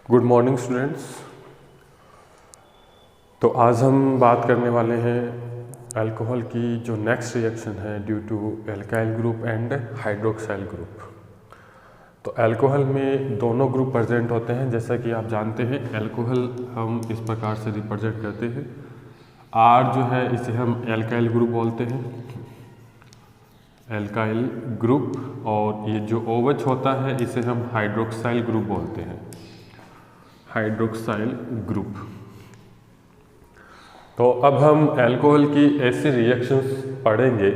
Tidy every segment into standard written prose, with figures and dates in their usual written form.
Good morning students. तो आज हम बात करने वाले हैं अल्कोहल की जो नेक्स्ट रिएक्शन है due to alkyl group and hydroxyl group. तो अल्कोहल में दोनों ग्रुप प्रेजेंट होते हैं। जैसा कि आप जानते हैं अल्कोहल हम इस प्रकार से रिप्रेजेंट करते हैं। आर जो है इसे हम एल्काइल ग्रुप बोलते हैं, एल्काइल ग्रुप, और ये जो OH होता है इसे हम हाइड्रोक्साइल ग्रुप बोलते हैं, हाइड्रोक्साइल ग्रुप। तो अब हम अल्कोहल की ऐसी रिएक्शंस पढ़ेंगे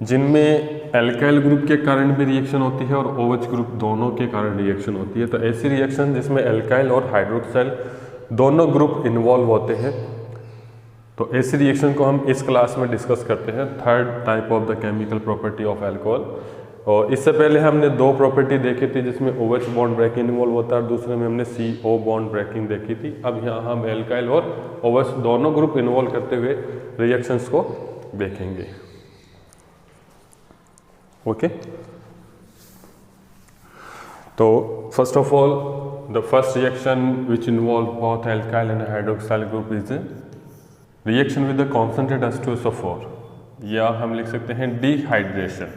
जिनमें एल्काइल ग्रुप के कारण भी रिएक्शन होती है और OH ग्रुप दोनों के कारण रिएक्शन होती है। तो ऐसी रिएक्शन जिसमें एल्काइल और हाइड्रोक्साइल दोनों ग्रुप इन्वॉल्व होते हैं, तो ऐसी रिएक्शन को हम इस क्लास में डिस्कस करते हैं, third type of the chemical property of alcohol. और इससे पहले हमने दो प्रॉपर्टी देखी थी जिसमें OH बॉन्ड ब्रेकिंग इन्वॉल्व होता है और दूसरे में हमने CO बॉन्ड ब्रेकिंग देखी थी। अब यहाँ हम एल्काइल और OH दोनों ग्रुप इन्वॉल्व करते हुए रिएक्शंस को देखेंगे। ओके, तो first of all the first reaction which involve both alkyl and hydroxyl group is reaction with the concentrate H2SO4, या हम लिख सकते हैं dehydration.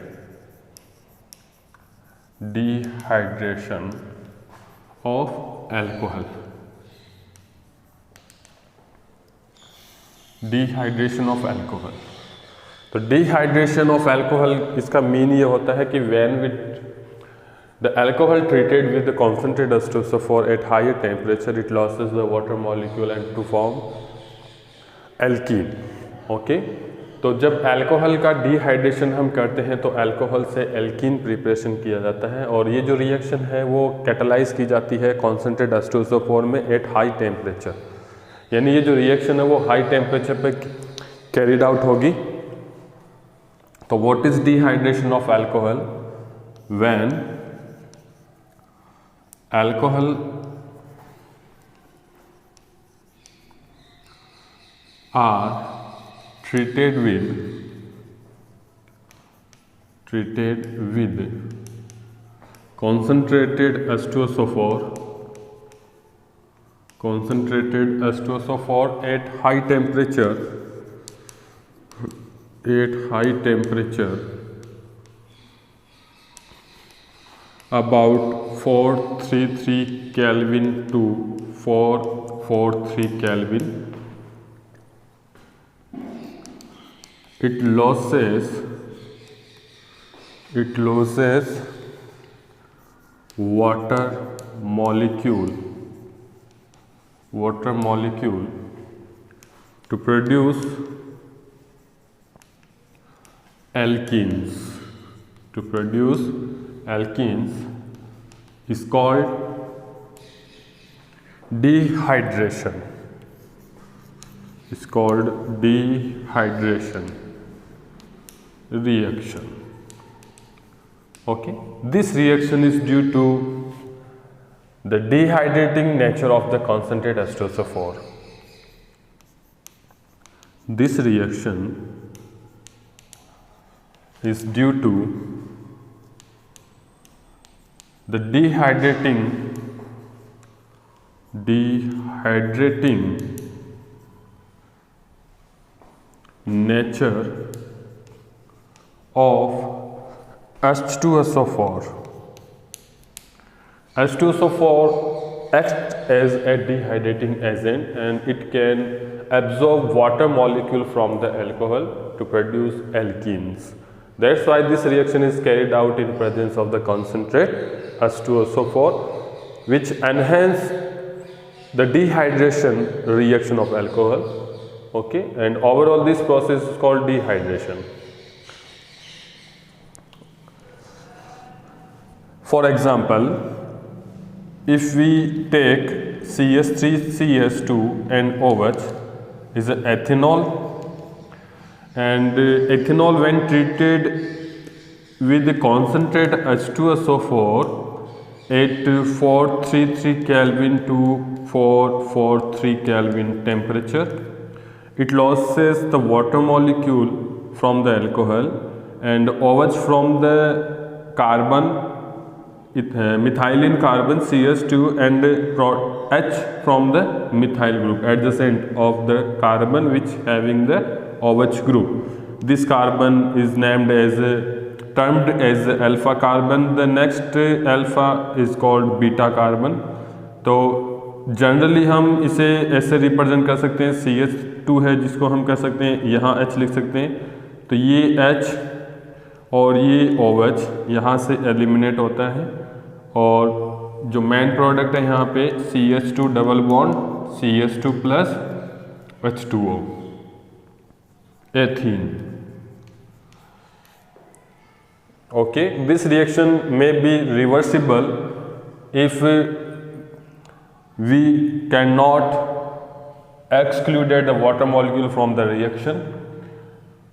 Dehydration of alcohol, dehydration of alcohol. तो डिहाइड्रेशन ऑफ अल्कोहल, इसका मीन ये होता है कि when with the alcohol treated with the concentrate H2SO4 at higher temperature it loses the water molecule and to form alkene. Okay, तो जब alcohol का dehydration हम करते हैं तो अल्कोहल से एल्कीन प्रिपरेशन किया जाता है, और ये जो रिएक्शन है वो कैटलाइज की जाती है कॉन्सेंट्रेट H2SO4 में एट हाई टेम्परेचर। यानी ये जो रिएक्शन है वो हाई टेम्परेचर पे कैरिड आउट होगी। तो what is dehydration of alcohol? When alcohol are treated with concentrated H2SO4 at high temperature about 433 Kelvin to 443 Kelvin. It loses water molecule to produce alkenes. Is called dehydration. Reaction. Okay, this reaction is due to the dehydrating nature of the concentrate H2SO4. This reaction is due to the dehydrating nature of H2SO4. H2SO4 acts as a dehydrating agent and it can absorb water molecule from the alcohol to produce alkenes. That's why this reaction is carried out in presence of the concentrate H2SO4, which enhance the dehydration reaction of alcohol. Okay, and overall this process is called dehydration. For example, if we take CS3CH2 and OH is an ethanol, and ethanol when treated with the concentrate H2SO4 at 433 Kelvin to 443 Kelvin temperature, it loses the water molecule from the alcohol and OH from the carbon methylene carbon CH2 and H from the methyl group adjacent of the carbon which having the OH group. This carbon is named as termed as alpha carbon. The next alpha is called beta carbon. तो generally हम इसे ऐसे represent कर सकते हैं, CH2 है जिसको हम कह सकते हैं यहाँ H लिख सकते हैं, तो ये H और ये OH यहाँ से एलिमिनेट होता है और जो मेन प्रोडक्ट है यहाँ पे CH2 double bond CH2 plus H2O ethene. Okay, this reaction may be reversible if we cannot excluded the water molecule from the reaction.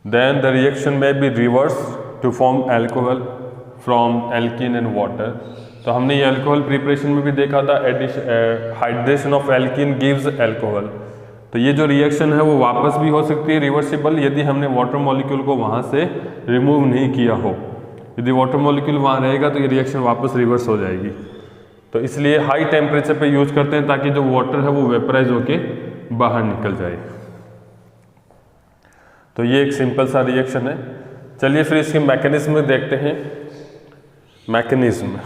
Then the reaction may be reversed to form alcohol from alkene and water. तो हमने ये alcohol preparation में भी देखा था, hydration of alkene gives alcohol. तो ये जो रिएक्शन है वो वापस भी हो सकती है रिवर्सिबल यदि हमने वाटर मॉलिक्यूल को वहाँ से रिमूव नहीं किया हो. यदि वाटर मॉलिक्यूल वहाँ रहेगा तो ये रिएक्शन वापस रिवर्स हो जाएगी. तो इसलिए हाई टेम्परेचर पे यूज करते हैं ताकि जो वाटर है वो वेपराइज होके बाहर निकल जाए. तो ये एक सिंपल सा रिएक्शन है. चलिए फिर इसके मैकेनिज्म देखते हैं. Mechanism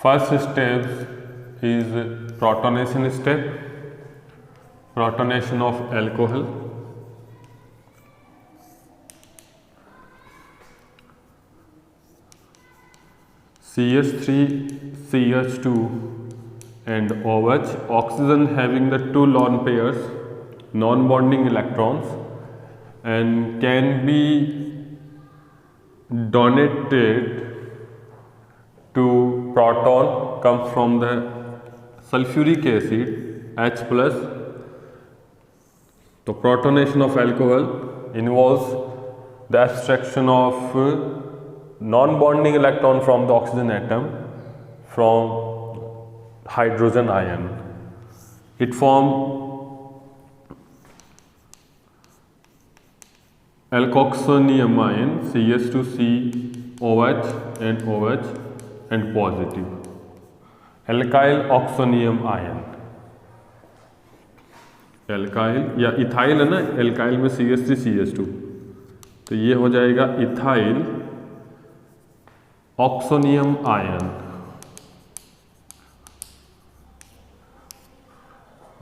First step is protonation step, protonation of alcohol. CH3, CH2 and OH, oxygen having the two lone pairs, non-bonding electrons, and can be donated to proton comes from the sulfuric acid H plus. तो protonation of alcohol involves the abstraction of non-bonding electron from the oxygen atom from hydrogen ion. It forms alkoxonium ion CH2C OH and OH and positive. Alkyl oxonium ion, alkyl या ethyl है ना, alkyl में CH3 CH2, तो ये हो जाएगा ethyl oxonium ion.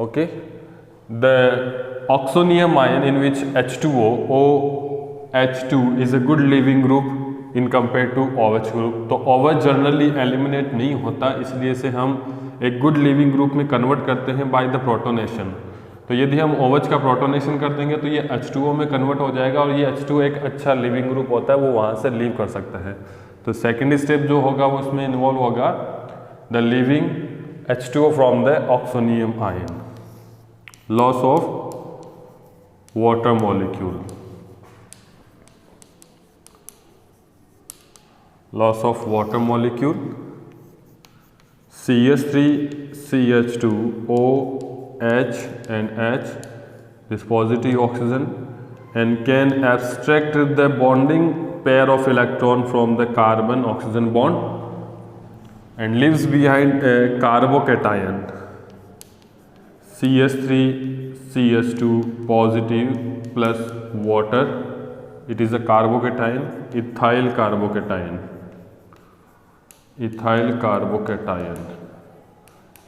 Okay, the oxonium ion in which H2O OH2 is a good leaving group in compare to OH group. तो OH generally eliminate नहीं होता, इसलिए इसे हम एक गुड लिविंग ग्रुप में कन्वर्ट करते हैं बाय द प्रोटोनेशन. तो यदि हम OH का प्रोटोनेशन कर देंगे तो ये H2O में कन्वर्ट हो जाएगा और ये H2 एक अच्छा लिविंग ग्रुप होता है, वो वहाँ से लीव कर सकता है. तो सेकेंड स्टेप जो होगा वो उसमें इन्वॉल्व होगा the living H2O from the oxonium ion, loss of water molecule, loss of water molecule, CH3 CH2 OH and H is positive oxygen and can abstract the bonding pair of electron from the carbon oxygen bond and leaves behind a carbocation CH3 CH2 positive plus water. It is a carbocation, ethyl carbocation. Ethyl carbocation.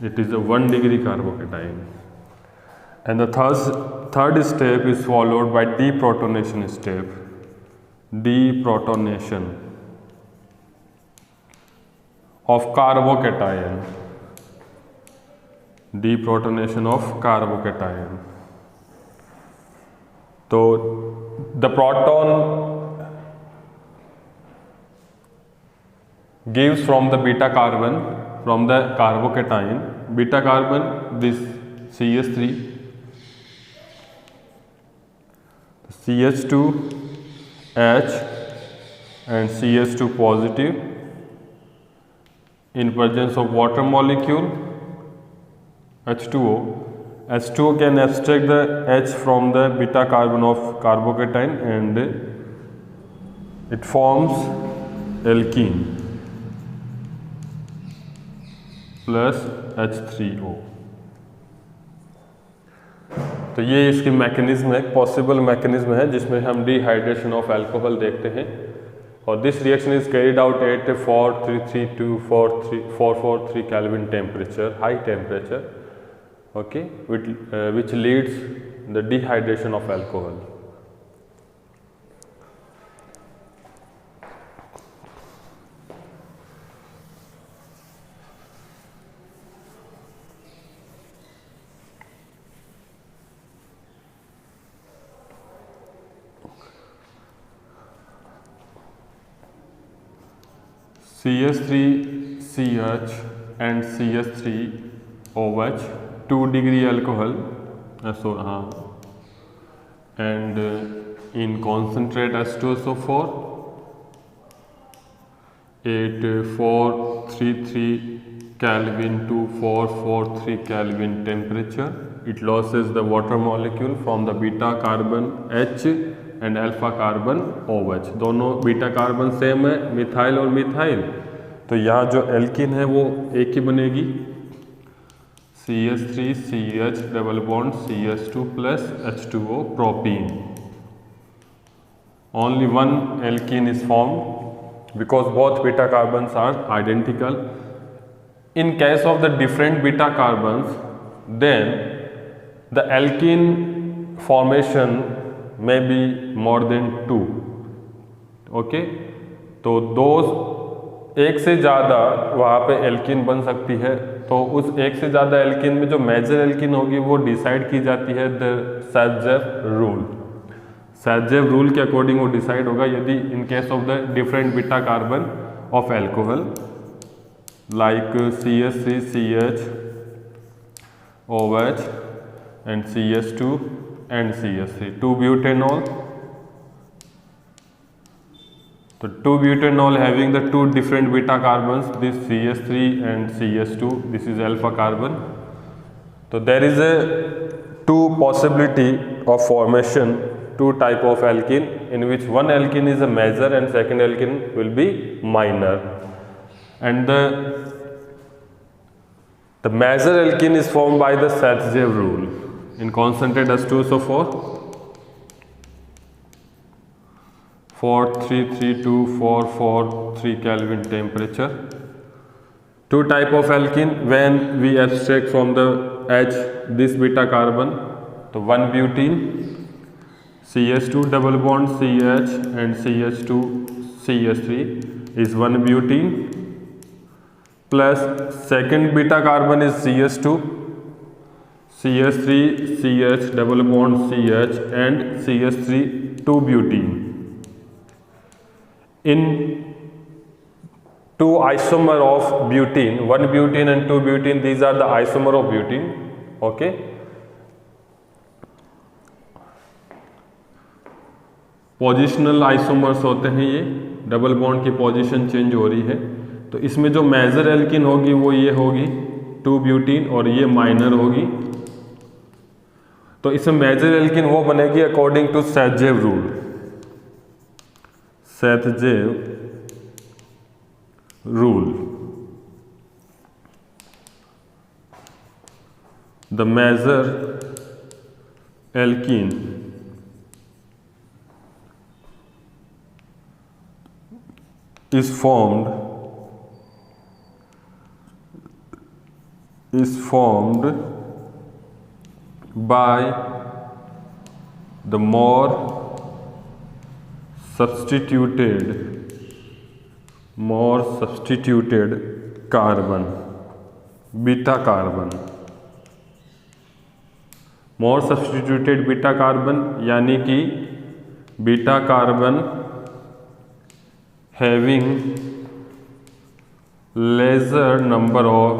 It is a 1 degree carbocation. And the third step is followed by deprotonation step. Deprotonation of carbocation. Deprotonation of carbocation. So the proton gives from the beta carbon from the carbocation, beta carbon this CH3 CH2H and CH2 positive in presence of water molecule H2O. H2O can abstract the H from the beta carbon of carbocation and it forms alkene plus H3O. तो ये इसकी mechanism है, possible mechanism है जिसमें हम dehydration of alcohol देखते हैं और this reaction is carried out at 433 to 443 Kelvin temperature, high temperature, okay, which leads the dehydration of alcohol. CH3CH and CH3OH 2 degree alcohol, and in concentrate H2SO4 at 433 Kelvin to 443 Kelvin temperature, it loses the water molecule from the beta carbon H and alpha carbon OH. दोनों beta carbon same है, methyl और methyl, तो यहाँ जो alkene है वो एक ही बनेगी, CH3CH double bond CH2 plus H2O propene. Only one alkene is formed because both beta carbons are identical. In case of the different beta carbons then the alkene formation may be more than 2. Okay, तो दो एक से ज़्यादा वहाँ पे alkene बन सकती है, तो उस एक से ज़्यादा एल्किन में जो मेजर एल्किन होगी वो डिसाइड की जाती है द सैटजेव रूल. सैटजेव रूल के अकॉर्डिंग वो डिसाइड होगा यदि इन case of the different beta carbon of alcohol like CH3CH OH and CH2 and CH3 2-butanol. So 2-butanol having the two different beta carbons, this CH3 and CH2, this is alpha carbon. So there is a two possibility of formation, two type of alkene in which one alkene is a major and second alkene will be minor, and the major alkene is formed by the Saint-Jean rule in concentrate H2SO4 433 to 443 Kelvin temperature. Two type of alkene when we abstract from the H this beta carbon, so 1-butene CH2 double bond CH and CH2 CH3 is 1-butene plus second beta carbon is CH2 CH3 CH double bond CH and CH3 2-butene. In two isomer of butene, 1-butene and 2-butene, these are the isomer of butene. Okay, positional isomers होते हैं, ये double bond की position change हो रही है, तो इसमें जो मेजर एल्किन होगी वो ये होगी 2-ब्यूटीन और ये माइनर होगी. तो इसमें मेजर एल्किन वो बनेगी according to Saytzeff rule. Saytzeff rule, the major alkene is formed by the more substituted carbon, beta carbon. more substituted beta carbon यानी कि beta carbon having lesser number of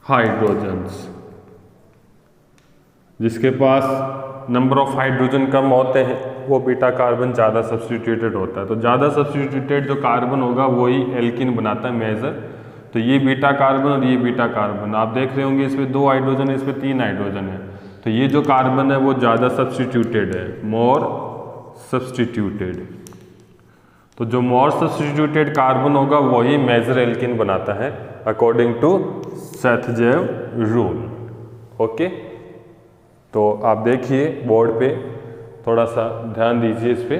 hydrogens, जिसके पास number of hydrogen कम होते हैं वो beta carbon ज़्यादा substituted होता है। तो ज़्यादा सब्स्टिट्यूटेड जो कार्बन होगा वही एल्किन बनाता है मेजर। तो ये बीटा कार्बन और ये बीटा कार्बन आप देख रहे होंगे, इसमें 2 हाइड्रोजन है, इसमें 3 हाइड्रोजन है। तो ये जो कार्बन है वो ज़्यादा सब्स्टिट्यूटेड है, मोर सब्स्टिट्यूटेड। तो जो मोर सब्स्टिट्यूटेड कार्बन होगा वही मेजर एल्किन बनाता है अकॉर्डिंग टू सेथजेव रूल। ओके, तो आप देखिए बोर्ड पे, थोड़ा सा ध्यान दीजिए इस पे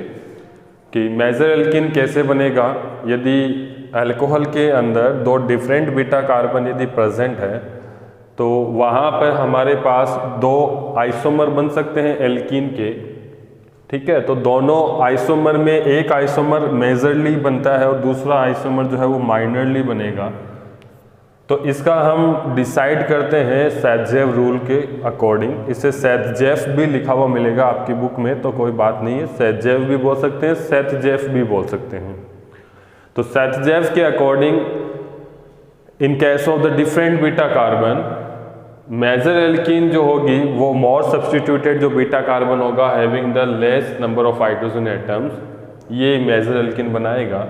कि मेजर एल्किन कैसे बनेगा। यदि अल्कोहल के अंदर 2 डिफरेंट बीटा कार्बन यदि प्रेजेंट है तो वहाँ पर हमारे पास 2 आइसोमर बन सकते हैं एल्कीन के। ठीक है, तो दोनों आइसोमर में एक आइसोमर मेजरली बनता है और दूसरा आइसोमर जो है वो माइनरली बनेगा। तो इसका हम डिसाइड करते हैं सेथजेव रूल के अकॉर्डिंग। इसे सेथजेफ भी लिखा हुआ मिलेगा आपकी बुक में, तो कोई बात नहीं है, सेथजेव भी बोल सकते हैं, सेथजेफ भी बोल सकते हैं। तो सेथजेफ के according in case of the different beta carbon, major alkene जो होगी वो मोर सब्स्टिट्यूटेड जो बीटा कार्बन होगा having the less number of hydrogen atoms, ये मेजर एल्कीन बनाएगा।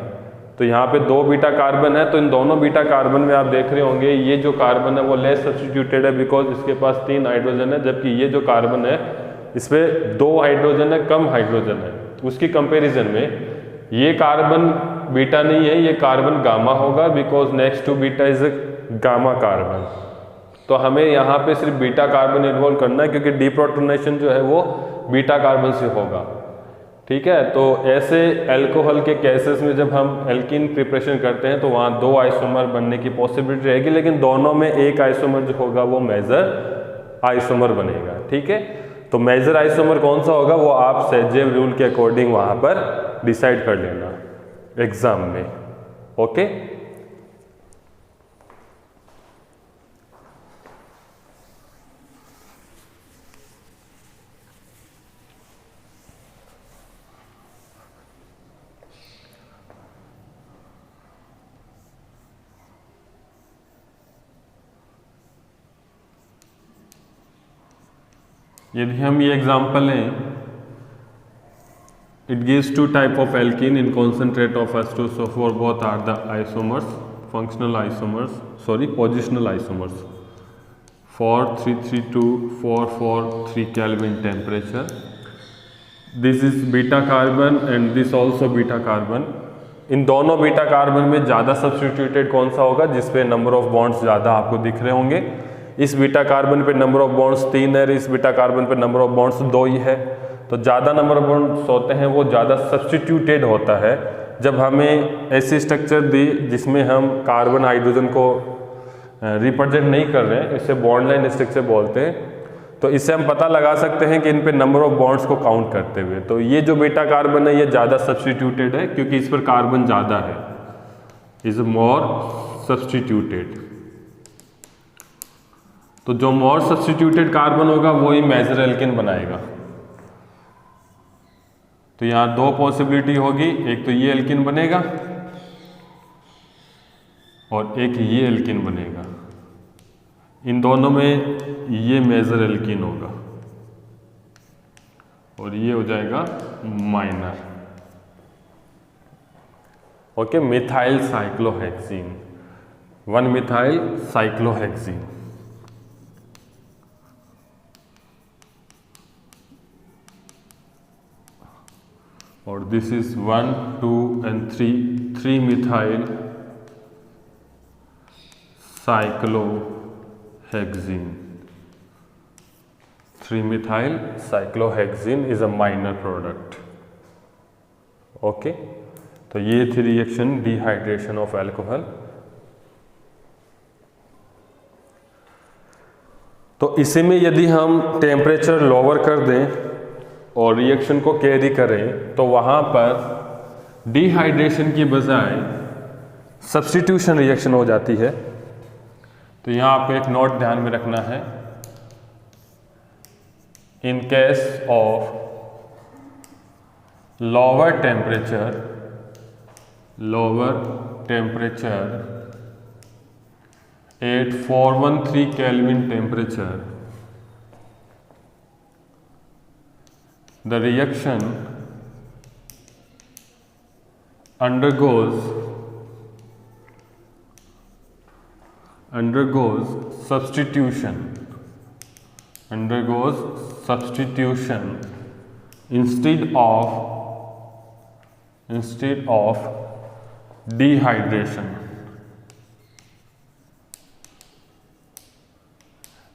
तो यहाँ पे 2 बीटा कार्बन है, तो इन दोनों बीटा कार्बन में आप देख रहे होंगे ये जो कार्बन है वो लेस सब्स्टिट्यूटेड है बिकॉज इसके पास 3 हाइड्रोजन है, जबकि ये जो कार्बन है इसमें 2 हाइड्रोजन है, कम हाइड्रोजन है। उसकी कंपेरिजन में ये कार्बन बीटा नहीं है, ये कार्बन गामा होगा because next to beta is a gamma carbon. तो हमें यहाँ पे सिर्फ बीटा कार्बन इन्वॉल्व करना है क्योंकि डीप्रोटोनेशन जो है वो बीटा कार्बन से होगा। ठीक है, तो ऐसे अल्कोहल के केसेस में जब हम एल्कीन प्रिपरेशन करते हैं तो वहाँ 2 आइसोमर बनने की पॉसिबिलिटी रहेगी, लेकिन दोनों में एक आइसोमर जो होगा वो मेजर आइसोमर बनेगा। ठीक है, तो मेजर आइसोमर कौन सा होगा वो आप सेथजेव रूल के अकॉर्डिंग वहाँ पर डिसाइड कर लेना एग्जाम में। ओके, यदि हम ये एग्जाम्पल लें, it gives 2 type of alkene in concentrate of H2SO4 both are the isomers, functional isomers, sorry positional isomers for 332-443 Kelvin temperature. This is beta carbon and this also beta carbon. इन दोनों beta carbon में ज़्यादा substituted कौन सा होगा जिसपे number of bonds ज़्यादा आपको दिख रहे होंगे। इस बीटा कार्बन पे नंबर ऑफ बॉन्ड्स 3 है, इस बीटा कार्बन पे नंबर ऑफ बॉन्ड्स 2 ही है। तो ज़्यादा नंबर ऑफ बॉन्ड्स होते हैं वो ज़्यादा सब्स्टिट्यूटेड होता है। जब हमें ऐसी स्ट्रक्चर दी जिसमें हम कार्बन हाइड्रोजन को रिप्रेजेंट नहीं कर रहे हैं, इसे बॉन्ड लाइन स्ट्रक्चर बोलते हैं, तो इससे हम पता लगा सकते हैं कि इन पे नंबर ऑफ बॉन्ड्स को काउंट करते हुए। तो ये जो बीटा कार्बन है ये ज़्यादा सब्स्टिट्यूटेड है क्योंकि इस पर कार्बन ज़्यादा है, इज मोर सब्स्टिट्यूटेड। तो जो मोर सब्स्टिट्यूटेड कार्बन होगा वही मेजर एल्केन बनाएगा। तो यहाँ 2 पॉसिबिलिटी होगी, एक तो ये एल्केन बनेगा और एक ये एल्केन बनेगा। इन दोनों में ये मेजर एल्कीन होगा और ये हो जाएगा minor. Okay, methyl cyclohexene, 1 methyl cyclohexene. और this is 1, 2 and 3 methyl cyclohexene. 3-methyl cyclohexene is a minor product. Okay, तो ये थी रिएक्शन डिहाइड्रेशन ऑफ अल्कोहल। तो इसी में यदि हम टेम्परेचर लोअर कर दें और रिएक्शन को कैरी करें तो वहाँ पर डिहाइड्रेशन की बजाय सब्स्टिट्यूशन रिएक्शन हो जाती है। तो यहाँ आपको एक नोट ध्यान में रखना है, इन case of lower temperature at 413 kelvin temperature, the reaction undergoes substitution instead of dehydration.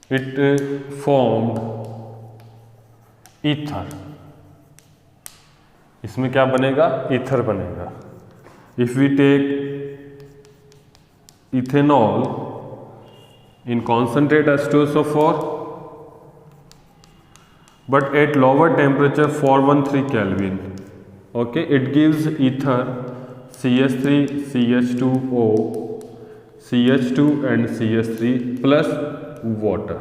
It formed ether. इसमें क्या बनेगा? ईथर बनेगा. If we take ethanol in concentrate H2SO4 but at lower temperature 413 Kelvin, okay, it gives ether CH3 CH2O CH2 and CH3 plus water,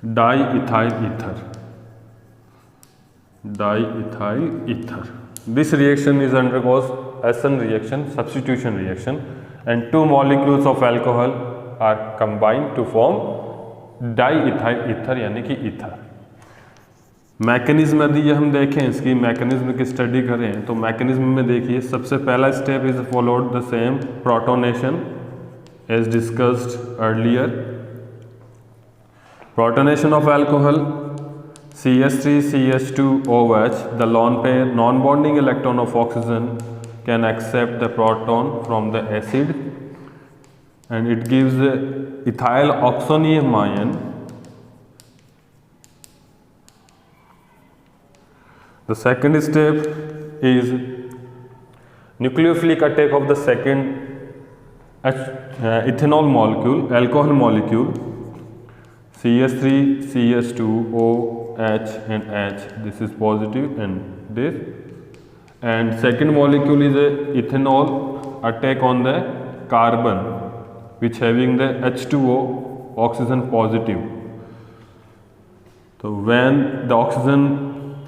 diethyl ether. This reaction is undergoes SN reaction, substitution reaction, and two molecules of alcohol are combined to form diethyl ether यानी कि ether. Mechanism यदि हम देखें, इसकी mechanism की study करें तो mechanism में देखिए, सबसे पहला step is followed the same protonation as discussed earlier. Protonation of alcohol CH3 CH2OH, the lone pair non-bonding electron of oxygen can accept the proton from the acid and it gives ethyl oxonium ion. The second step is nucleophilic attack of the second ethanol molecule, alcohol molecule, CH3 CH2OH and H. This is positive and this. And second molecule is a ethanol attack on the carbon which having the H2O, oxygen positive. So when the oxygen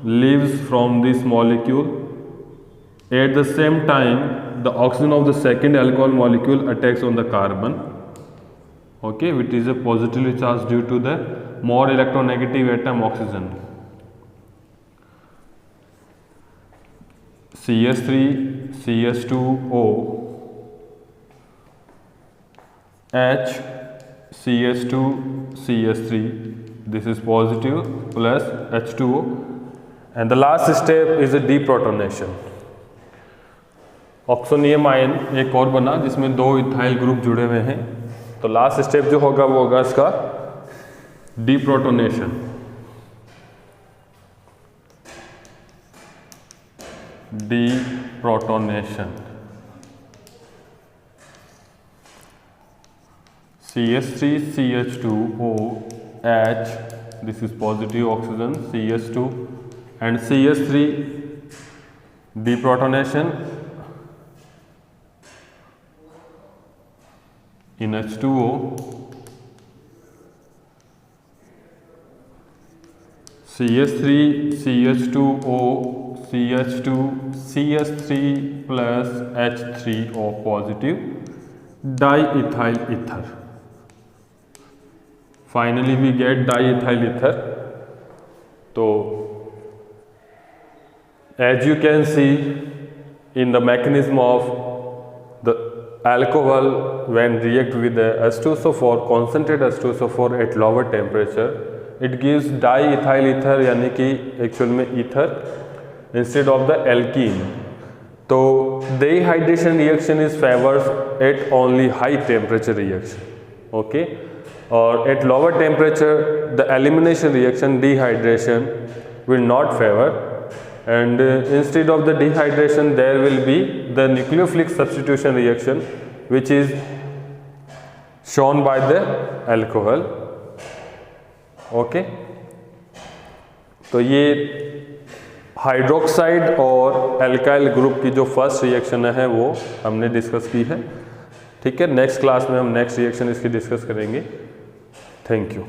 leaves from this molecule, at the same time the oxygen of the second alcohol molecule attacks on the carbon, okay, which is a positively charged due to the more electronegative atom oxygen. CH3 CH2O H CH2 CH3, this is positive plus H2O. And the last step is a deprotonation. Oxonium ion एक और बना जिसमें दो ethyl group जुड़े हुए हैं. तो last step जो होगा वो होगा इसका deprotonation. CH3 CH2O H, this is positive oxygen, CH2 and CH3 deprotonation in H2O. CH3 CH2O CH2 CH3 plus H3O positive, diethyl ether. Finally we get diethyl ether. So as you can see in the mechanism of the alcohol when react with the H2SO4, concentrate H2SO4 at lower temperature, it gives diethyl ether यानी कि actual में ether instead of the alkene. तो dehydration reaction is favors at only high temperature reaction, okay, or at lower temperature the elimination reaction dehydration will not favor, and instead of the dehydration there will be the nucleophilic substitution reaction which is shown by the alcohol, okay. तो ये hydroxide और alkyl group की जो first reaction है वो हमने discuss की है. ठीक है, नेक्स्ट क्लास में हम नेक्स्ट रिएक्शन इसकी डिस्कस करेंगे. Thank you.